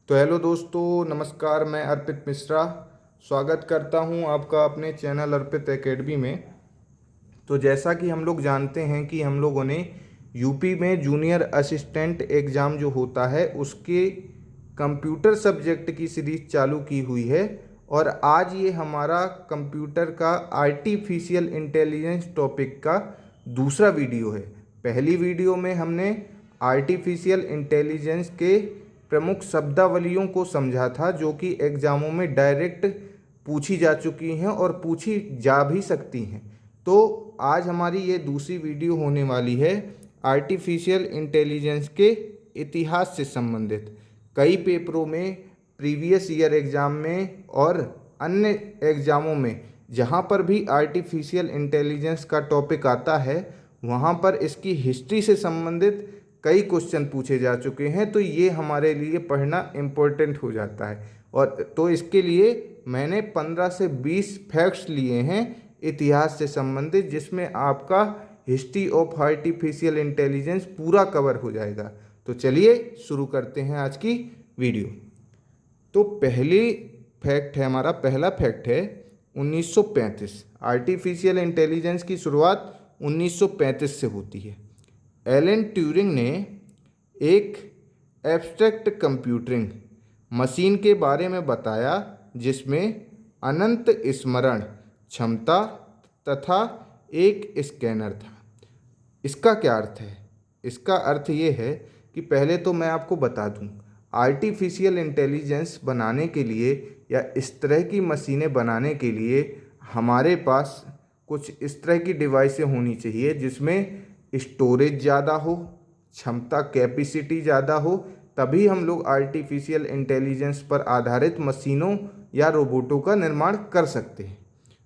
तो हेलो दोस्तों, नमस्कार। मैं अर्पित मिश्रा स्वागत करता हूं आपका अपने चैनल अर्पित एकेडमी में। तो जैसा कि हम लोग जानते हैं कि हम लोगों ने यूपी में जूनियर असिस्टेंट एग्ज़ाम जो होता है उसके कंप्यूटर सब्जेक्ट की सीरीज चालू की हुई है। और आज ये हमारा कंप्यूटर का आर्टिफिशियल इंटेलिजेंस टॉपिक का दूसरा वीडियो है। पहली वीडियो में हमने आर्टिफिशियल इंटेलिजेंस के प्रमुख शब्दावलियों को समझा था, जो कि एग्ज़ामों में डायरेक्ट पूछी जा चुकी हैं और पूछी जा भी सकती हैं। तो आज हमारी ये दूसरी वीडियो होने वाली है आर्टिफिशियल इंटेलिजेंस के इतिहास से संबंधित। कई पेपरों में, प्रीवियस ईयर एग्ज़ाम में और अन्य एग्ज़ामों में जहाँ पर भी आर्टिफिशियल इंटेलिजेंस का टॉपिक आता है वहाँ पर इसकी हिस्ट्री से संबंधित कई क्वेश्चन पूछे जा चुके हैं। तो ये हमारे लिए पढ़ना इम्पोर्टेंट हो जाता है। और तो इसके लिए मैंने 15 से 20 फैक्ट्स लिए हैं इतिहास से संबंधित, जिसमें आपका हिस्ट्री ऑफ आर्टिफिशियल इंटेलिजेंस पूरा कवर हो जाएगा। तो चलिए शुरू करते हैं आज की वीडियो। तो पहला फैक्ट है 1935। आर्टिफिशियल इंटेलिजेंस की शुरुआत 1935 से होती है। एलन ट्यूरिंग ने एक एब्स्ट्रैक्ट कंप्यूटिंग मशीन के बारे में बताया जिसमें अनंत स्मरण क्षमता तथा एक स्कैनर था। इसका क्या अर्थ है? इसका अर्थ ये है कि पहले तो मैं आपको बता दूं, आर्टिफिशियल इंटेलिजेंस बनाने के लिए या इस तरह की मशीनें बनाने के लिए हमारे पास कुछ इस तरह की डिवाइसें होनी चाहिए जिसमें स्टोरेज ज़्यादा हो, क्षमता कैपेसिटी ज़्यादा हो। तभी हम लोग आर्टिफिशियल इंटेलिजेंस पर आधारित मशीनों या रोबोटों का निर्माण कर सकते हैं।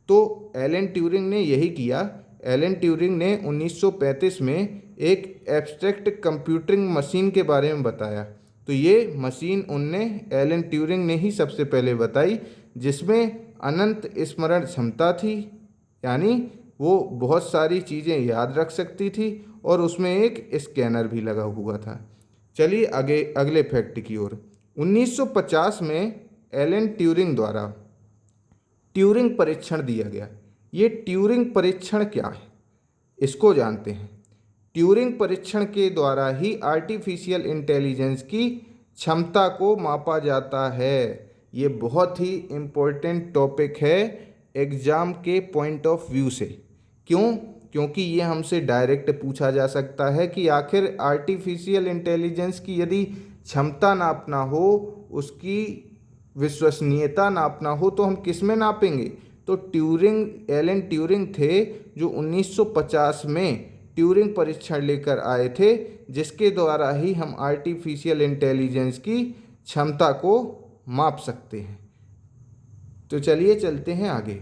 तो एलन ट्यूरिंग ने यही किया। एलन ट्यूरिंग ने 1935 में एक एब्स्ट्रैक्ट कंप्यूटिंग मशीन के बारे में बताया। तो ये मशीन एलन ट्यूरिंग ने ही सबसे पहले बताई, जिसमें अनंत स्मरण क्षमता थी, यानी वो बहुत सारी चीज़ें याद रख सकती थी और उसमें एक स्कैनर भी लगा हुआ था। चलिए आगे अगले फैक्ट की ओर। 1950 में एलन ट्यूरिंग द्वारा ट्यूरिंग परीक्षण दिया गया। ये ट्यूरिंग परीक्षण क्या है, इसको जानते हैं। ट्यूरिंग परीक्षण के द्वारा ही आर्टिफिशियल इंटेलिजेंस की क्षमता को मापा जाता है। ये बहुत ही इम्पोर्टेंट टॉपिक है एग्ज़ाम के पॉइंट ऑफ व्यू से। क्यों? क्योंकि ये हमसे डायरेक्ट पूछा जा सकता है कि आखिर आर्टिफिशियल इंटेलिजेंस की यदि क्षमता नापना हो, उसकी विश्वसनीयता नापना हो, तो हम किस में नापेंगे? तो एलन ट्यूरिंग थे जो 1950 में ट्यूरिंग परीक्षण लेकर आए थे, जिसके द्वारा ही हम आर्टिफिशियल इंटेलिजेंस की क्षमता को माप सकते हैं। तो चलिए चलते हैं आगे।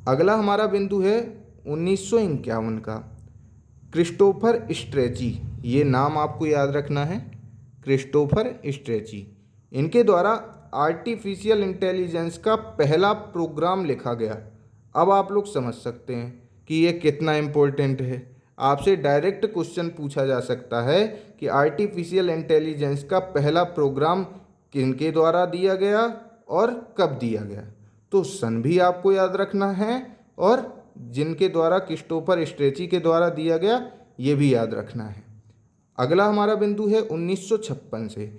अगला हमारा बिंदु है 1951 का। क्रिस्टोफर स्ट्रेची, ये नाम आपको याद रखना है, क्रिस्टोफर स्ट्रेची। इनके द्वारा आर्टिफिशियल इंटेलिजेंस का पहला प्रोग्राम लिखा गया। अब आप लोग समझ सकते हैं कि ये कितना इम्पोर्टेंट है। आपसे डायरेक्ट क्वेश्चन पूछा जा सकता है कि आर्टिफिशियल इंटेलिजेंस का पहला प्रोग्राम किनके द्वारा दिया गया और कब दिया गया। तो सन भी आपको याद रखना है और जिनके द्वारा क्रिस्टोफर स्ट्रेची के द्वारा दिया गया ये भी याद रखना है। अगला हमारा बिंदु है 1956 से।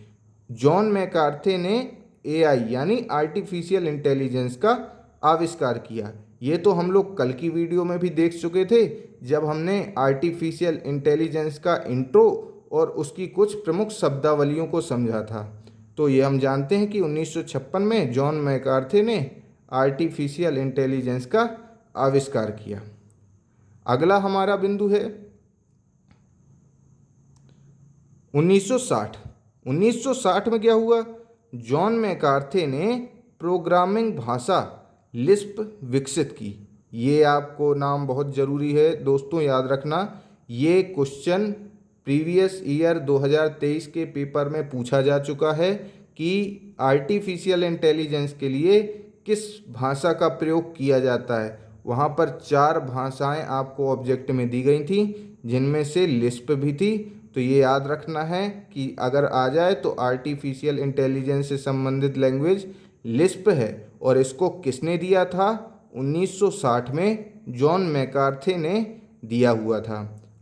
जॉन मैकार्थी ने एआई यानी आर्टिफिशियल इंटेलिजेंस का आविष्कार किया। ये तो हम लोग कल की वीडियो में भी देख चुके थे, जब हमने आर्टिफिशियल इंटेलिजेंस का इंट्रो और उसकी कुछ प्रमुख शब्दावलियों को समझा था। तो ये हम जानते हैं कि 1956 में जॉन मैकार्थी ने आर्टिफिशियल इंटेलिजेंस का आविष्कार किया। अगला हमारा बिंदु है 1960। 1960 में क्या हुआ? जॉन मैकार्थी ने प्रोग्रामिंग भाषा लिस्प विकसित की। ये आपको नाम बहुत ज़रूरी है दोस्तों, याद रखना। ये क्वेश्चन प्रीवियस ईयर 2023 के पेपर में पूछा जा चुका है कि आर्टिफिशियल इंटेलिजेंस के लिए किस भाषा का प्रयोग किया जाता है। वहाँ पर 4 भाषाएं आपको ऑब्जेक्ट में दी गई थी, जिनमें से लिस्प भी थी, तो ये याद रखना है कि अगर आ जाए तो आर्टिफिशियल इंटेलिजेंस से संबंधित लैंग्वेज लिस्प है। और इसको किसने दिया था? 1960 में जॉन मैकार्थी ने दिया हुआ था।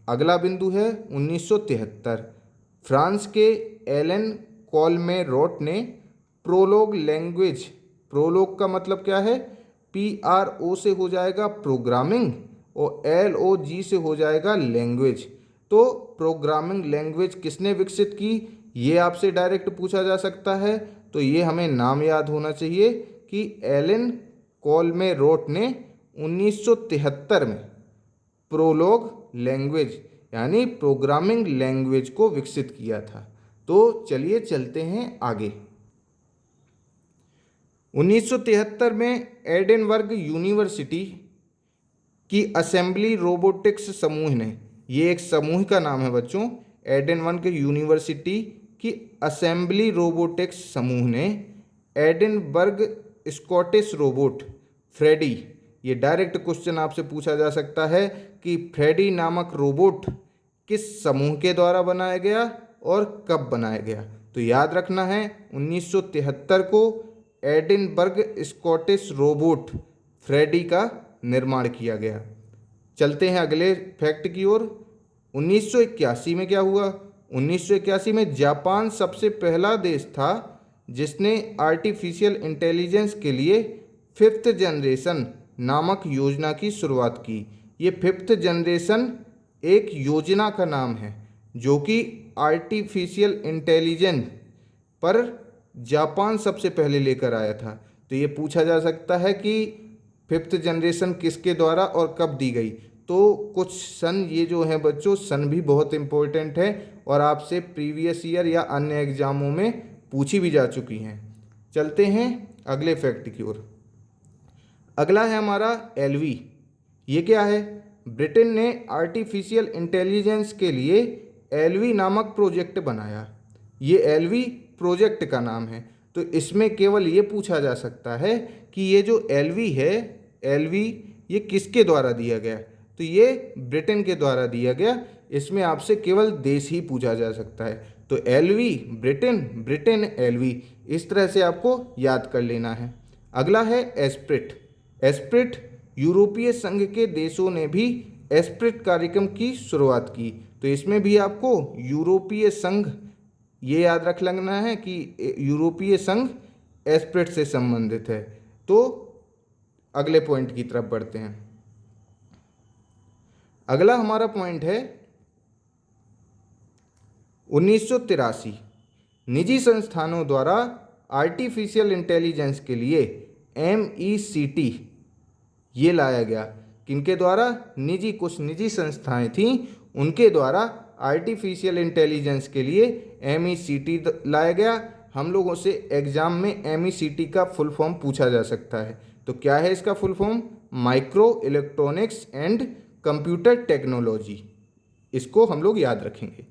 अगला बिंदु है 1973। फ्रांस के एलन कॉलमेरोट ने प्रोलोग लैंग्वेज, प्रोलोग का मतलब क्या है? PRO से हो जाएगा प्रोग्रामिंग और LOG से हो जाएगा लैंग्वेज। तो प्रोग्रामिंग लैंग्वेज किसने विकसित की? ये आपसे डायरेक्ट पूछा जा सकता है। तो ये हमें नाम याद होना चाहिए कि एलन कॉलमेरोट ने 1973 में प्रोलोग लैंग्वेज यानी प्रोग्रामिंग लैंग्वेज को विकसित किया था। तो चलिए चलते हैं आगे। 1973 में एडिनबर्ग यूनिवर्सिटी की असेंबली रोबोटिक्स समूह ने, ये एक समूह का नाम है बच्चों, एडिनबर्ग यूनिवर्सिटी की असेंबली रोबोटिक्स समूह ने एडिनबर्ग स्कॉटिश रोबोट फ्रेडी, ये डायरेक्ट क्वेश्चन आपसे पूछा जा सकता है कि फ्रेडी नामक रोबोट किस समूह के द्वारा बनाया गया और कब बनाया गया? तो याद रखना है 1973 को एडिनबर्ग स्कॉटिश रोबोट फ्रेडी का निर्माण किया गया। चलते हैं अगले फैक्ट की ओर। 1981 में क्या हुआ? 1981 में जापान सबसे पहला देश था जिसने आर्टिफिशियल इंटेलिजेंस के लिए 5th जनरेशन नामक योजना की शुरुआत की। ये 5th जनरेशन एक योजना का नाम है जो कि आर्टिफिशियल इंटेलिजेंस पर जापान सबसे पहले लेकर आया था। तो ये पूछा जा सकता है कि 5th जनरेशन किसके द्वारा और कब दी गई? तो कुछ सन ये जो है बच्चों, सन भी बहुत इम्पोर्टेंट है और आपसे प्रीवियस ईयर या अन्य एग्जामों में पूछी भी जा चुकी हैं। चलते हैं अगले फैक्ट की ओर। अगला है हमारा LV। ये क्या है? ब्रिटेन ने आर्टिफिशियल इंटेलिजेंस के लिए LV नामक प्रोजेक्ट बनाया। ये LV प्रोजेक्ट का नाम है। तो इसमें केवल ये पूछा जा सकता है कि ये जो LV है, LV ये किसके द्वारा दिया गया? तो ये ब्रिटेन के द्वारा दिया गया। इसमें आपसे केवल देश ही पूछा जा सकता है। तो LV ब्रिटेन, ब्रिटेन LV, इस तरह से आपको याद कर लेना है। अगला है एस्प्रिट। एस्प्रिट, यूरोपीय संघ के देशों ने भी एस्प्रिट कार्यक्रम की शुरुआत की। तो इसमें भी आपको यूरोपीय संघ ये याद रख लेना है कि यूरोपीय संघ एस्प्रिट से संबंधित है। तो अगले पॉइंट की तरफ बढ़ते हैं। अगला हमारा पॉइंट है 1983। निजी संस्थानों द्वारा आर्टिफिशियल इंटेलिजेंस के लिए MECT ये लाया गया। किनके द्वारा? कुछ निजी संस्थाएं थीं, उनके द्वारा आर्टिफिशियल इंटेलिजेंस के लिए MECT लाया गया। हम लोगों से एग्जाम में MECT का फुल फॉर्म पूछा जा सकता है। तो क्या है इसका full form? Micro electronics and computer technology. इसको हम लोग याद रखेंगे।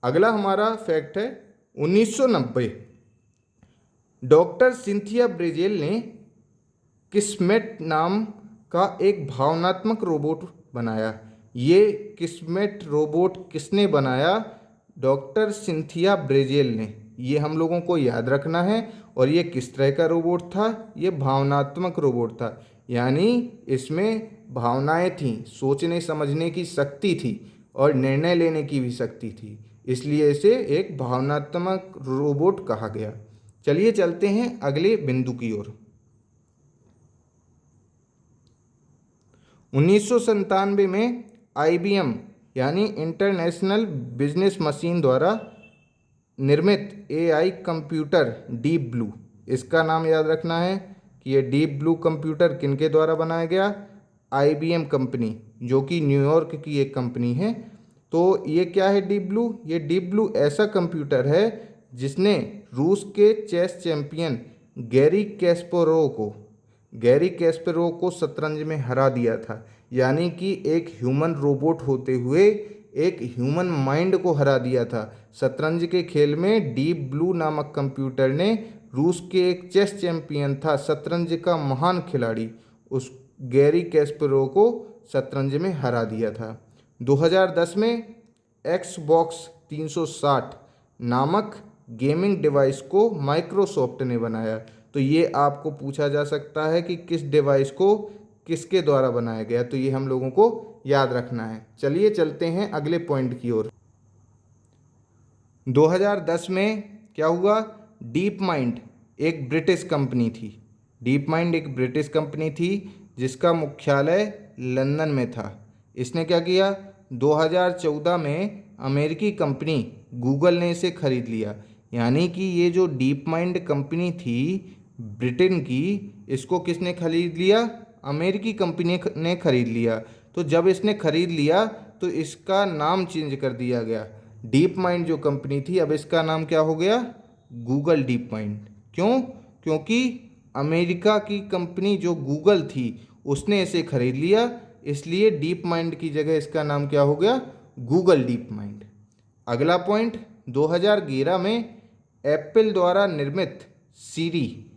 अगला हमारा फैक्ट है 1990। डॉक्टर सिंथिया ब्रेजेल ने किस्मेट नाम का एक भावनात्मक रोबोट बनाया। ये किस्मेट रोबोट किसने बनाया? डॉक्टर सिंथिया ब्रेजेल ने। ये हम लोगों को याद रखना है। और ये किस तरह का रोबोट था? ये भावनात्मक रोबोट था, यानी इसमें भावनाएं थीं, सोचने समझने की शक्ति थी और निर्णय लेने की भी शक्ति थी, इसलिए इसे एक भावनात्मक रोबोट कहा गया। चलिए चलते हैं अगले बिंदु की ओर। 1997 में IBM यानी इंटरनेशनल बिजनेस मशीन द्वारा निर्मित AI कंप्यूटर डीप ब्लू, इसका नाम याद रखना है कि ये डीप ब्लू कंप्यूटर किनके द्वारा बनाया गया? IBM कंपनी, जो कि न्यूयॉर्क की एक कंपनी है। तो ये क्या है डीप ब्लू? ये डीप ब्लू ऐसा कंप्यूटर है जिसने रूस के चेस चैंपियन गैरी कैस्परोव को शतरंज में हरा दिया था। यानी कि एक ह्यूमन रोबोट होते हुए एक ह्यूमन माइंड को हरा दिया था। शतरंज के खेल में डीप ब्लू नामक कंप्यूटर ने रूस के एक चेस चैंपियन था, शतरंज का महान खिलाड़ी, उस गैरी कैस्परोव को शतरंज में हरा दिया था। 2010 में एक्सबॉक्स 360 नामक गेमिंग डिवाइस को माइक्रोसॉफ्ट ने बनाया। तो ये आपको पूछा जा सकता है कि किस डिवाइस को किसके द्वारा बनाया गया, तो ये हम लोगों को याद रखना है। चलिए चलते हैं अगले पॉइंट की ओर। 2010 में क्या हुआ, डीप माइंड एक ब्रिटिश कंपनी थी। डीप माइंड एक ब्रिटिश कंपनी थी जिसका मुख्यालय लंदन में था। इसने क्या किया, 2014 में अमेरिकी कंपनी गूगल ने इसे खरीद लिया। यानी कि ये जो डीप माइंड कंपनी थी ब्रिटेन की, इसको किसने खरीद लिया, अमेरिकी कंपनी ने खरीद लिया। तो जब इसने खरीद लिया तो इसका नाम चेंज कर दिया गया। डीप माइंड जो कंपनी थी अब इसका नाम क्या हो गया, गूगल डीप माइंड। क्यों, क्योंकि अमेरिका की कंपनी जो गूगल थी उसने इसे खरीद लिया, इसलिए डीप माइंड की जगह इसका नाम क्या हो गया, गूगल डीप माइंड। अगला पॉइंट, 2011 में एप्पल द्वारा निर्मित सीरी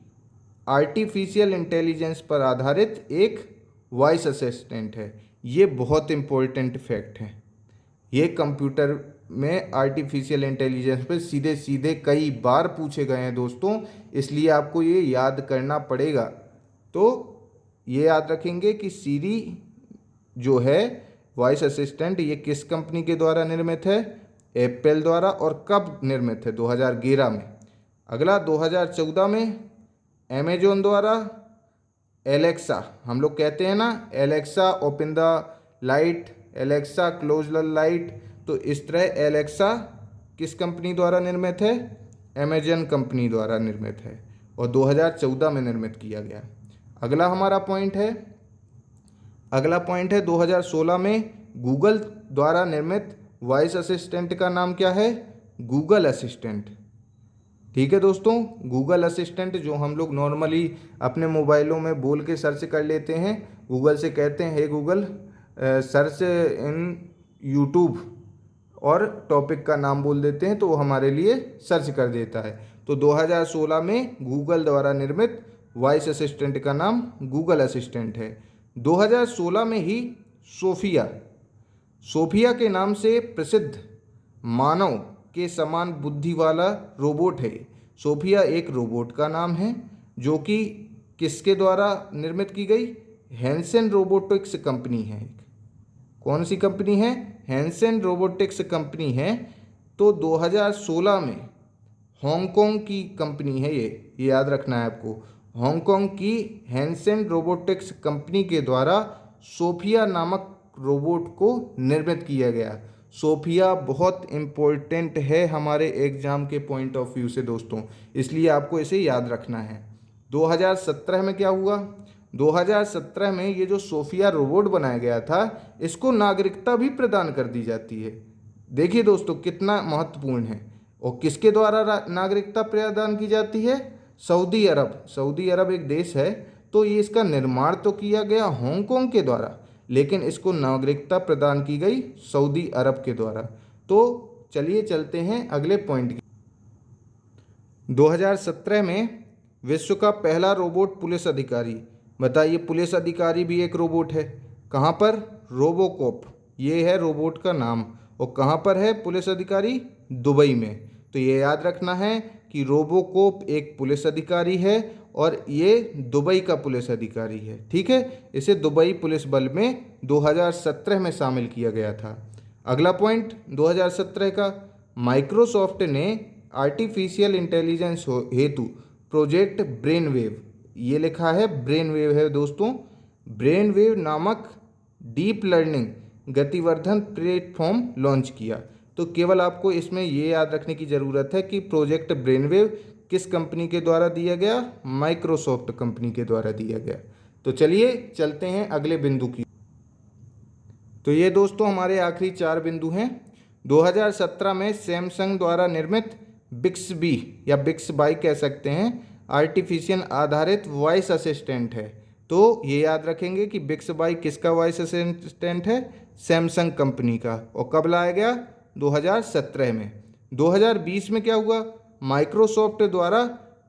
आर्टिफिशियल इंटेलिजेंस पर आधारित एक वॉइस असिस्टेंट है। ये बहुत इम्पोर्टेंट फैक्ट है। ये कंप्यूटर में आर्टिफिशियल इंटेलिजेंस पे सीधे सीधे कई बार पूछे गए हैं दोस्तों, इसलिए आपको ये याद करना पड़ेगा। तो ये याद रखेंगे कि सीरी जो है वॉइस असिस्टेंट, ये किस कंपनी के द्वारा निर्मित है, एप्पल द्वारा। और कब निर्मित है, 2011 में। अगला 2014 में अमेजोन द्वारा एलेक्सा, हम लोग कहते हैं ना Alexa open the light, Alexa close the light, तो इस तरह एलेक्सा किस कंपनी द्वारा निर्मित है, अमेजन कंपनी द्वारा निर्मित है और 2014 में निर्मित किया गया। अगला हमारा पॉइंट है, अगला पॉइंट है 2016 में गूगल द्वारा निर्मित वॉइस असिस्टेंट का नाम क्या है, गूगल असिस्टेंट। ठीक है दोस्तों, गूगल असिस्टेंट जो हम लोग नॉर्मली अपने मोबाइलों में बोल के सर्च कर लेते हैं, गूगल से कहते हैं हे गूगल सर्च इन यूट्यूब और टॉपिक का नाम बोल देते हैं तो वो हमारे लिए सर्च कर देता है। तो 2016 में गूगल द्वारा निर्मित वॉइस असिस्टेंट का नाम गूगल असिस्टेंट है। 2016 में ही सोफिया के नाम से प्रसिद्ध मानव के समान बुद्धि वाला रोबोट है। सोफिया एक रोबोट का नाम है जो कि किसके द्वारा निर्मित की गई, हैंसन रोबोटिक्स कंपनी है। कौन सी कंपनी है, हैंसन रोबोटिक्स कंपनी है। तो 2016 में हांगकांग की कंपनी है ये याद रखना है आपको। हांगकांग की हैंसन रोबोटिक्स कंपनी के द्वारा सोफिया नामक रोबोट को निर्मित किया गया। सोफिया बहुत इम्पोर्टेंट है हमारे एग्जाम के पॉइंट ऑफ व्यू से दोस्तों, इसलिए आपको इसे याद रखना है। 2017 में क्या हुआ, 2017 में ये जो सोफिया रोबोट बनाया गया था इसको नागरिकता भी प्रदान कर दी जाती है। देखिए दोस्तों कितना महत्वपूर्ण है। और किसके द्वारा नागरिकता प्रदान की जाती है, सऊदी अरब। सऊदी अरब एक देश है, तो ये इसका निर्माण तो किया गया हांगकांग के द्वारा, लेकिन इसको नागरिकता प्रदान की गई सऊदी अरब के द्वारा। तो चलिए चलते हैं अगले पॉइंट की। 2017 में विश्व का पहला रोबोट पुलिस अधिकारी, बताइए पुलिस अधिकारी भी एक रोबोट है। कहाँ पर, रोबोकॉप, ये है रोबोट का नाम। और कहाँ पर है पुलिस अधिकारी, दुबई में। तो ये याद रखना है कि रोबोकॉप एक पुलिस अधिकारी है और ये दुबई का पुलिस अधिकारी है। ठीक है, इसे दुबई पुलिस बल में 2017 में शामिल किया गया था। अगला पॉइंट 2017 का, माइक्रोसॉफ्ट ने आर्टिफिशियल इंटेलिजेंस हेतु प्रोजेक्ट ब्रेन वेव, ये लिखा है ब्रेन वेव है दोस्तों, ब्रेन वेव नामक डीप लर्निंग गतिवर्धन प्लेटफॉर्म लॉन्च किया। तो केवल आपको इसमें ये याद रखने की ज़रूरत है कि प्रोजेक्ट ब्रेन वेव किस कंपनी के द्वारा दिया गया, माइक्रोसॉफ्ट कंपनी के द्वारा दिया गया। तो चलिए चलते हैं अगले बिंदु की। तो ये दोस्तों हमारे आखिरी 4 बिंदु हैं। 2017 में सैमसंग द्वारा निर्मित बिक्सबी या बिक्सबाई कह सकते हैं, आर्टिफिशियल आधारित वॉइस असिस्टेंट है। तो ये याद रखेंगे कि बिक्सबाई किसका वॉइस असिस्टेंट है, सैमसंग कंपनी का। और कब लाया गया, 2017 में। 2020 में क्या हुआ, माइक्रोसॉफ्ट द्वारा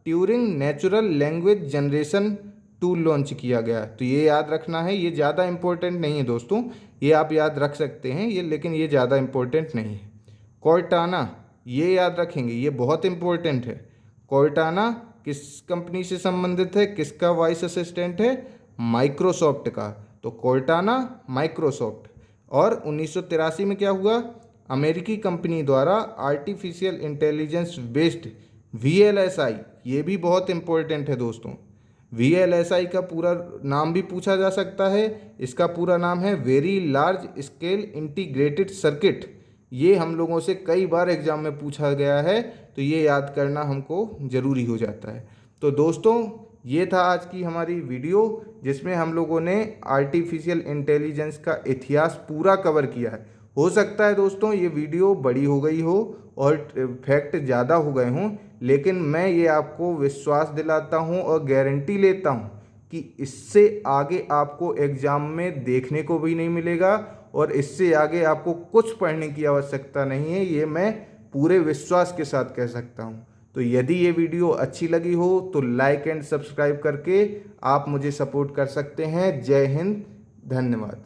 Turing natural language generation tool launch किया गया। तो ये याद रखना है, ये ज़्यादा इंपॉर्टेंट नहीं है दोस्तों, ये आप याद रख सकते हैं ये, लेकिन ये ज़्यादा इंपॉर्टेंट नहीं है। कॉर्टाना, ये याद रखेंगे, ये बहुत इंपॉर्टेंट है। कॉर्टाना किस कंपनी से संबंधित है, किसका वॉइस असिस्टेंट है, माइक्रोसॉफ्ट का। तो कॉर्टाना माइक्रोसॉफ्ट। और 1983 में क्या हुआ, अमेरिकी कंपनी द्वारा आर्टिफिशियल इंटेलिजेंस बेस्ड VLSI, ये भी बहुत इंपॉर्टेंट है दोस्तों। VLSI का पूरा नाम भी पूछा जा सकता है, इसका पूरा नाम है very large scale integrated circuit. ये हम लोगों से कई बार एग्जाम में पूछा गया है, तो ये याद करना हमको ज़रूरी हो जाता है। तो दोस्तों ये था आज की हमारी वीडियो, जिसमें हम लोगों ने आर्टिफिशियल इंटेलिजेंस का इतिहास पूरा कवर किया है। हो सकता है दोस्तों ये वीडियो बड़ी हो गई हो और फैक्ट ज़्यादा हो गए हों, लेकिन मैं ये आपको विश्वास दिलाता हूँ और गारंटी लेता हूँ कि इससे आगे आपको एग्ज़ाम में देखने को भी नहीं मिलेगा और इससे आगे आपको कुछ पढ़ने की आवश्यकता नहीं है, ये मैं पूरे विश्वास के साथ कह सकता हूँ। तो यदि ये वीडियो अच्छी लगी हो तो लाइक एंड सब्सक्राइब करके आप मुझे सपोर्ट कर सकते हैं। जय हिंद, धन्यवाद।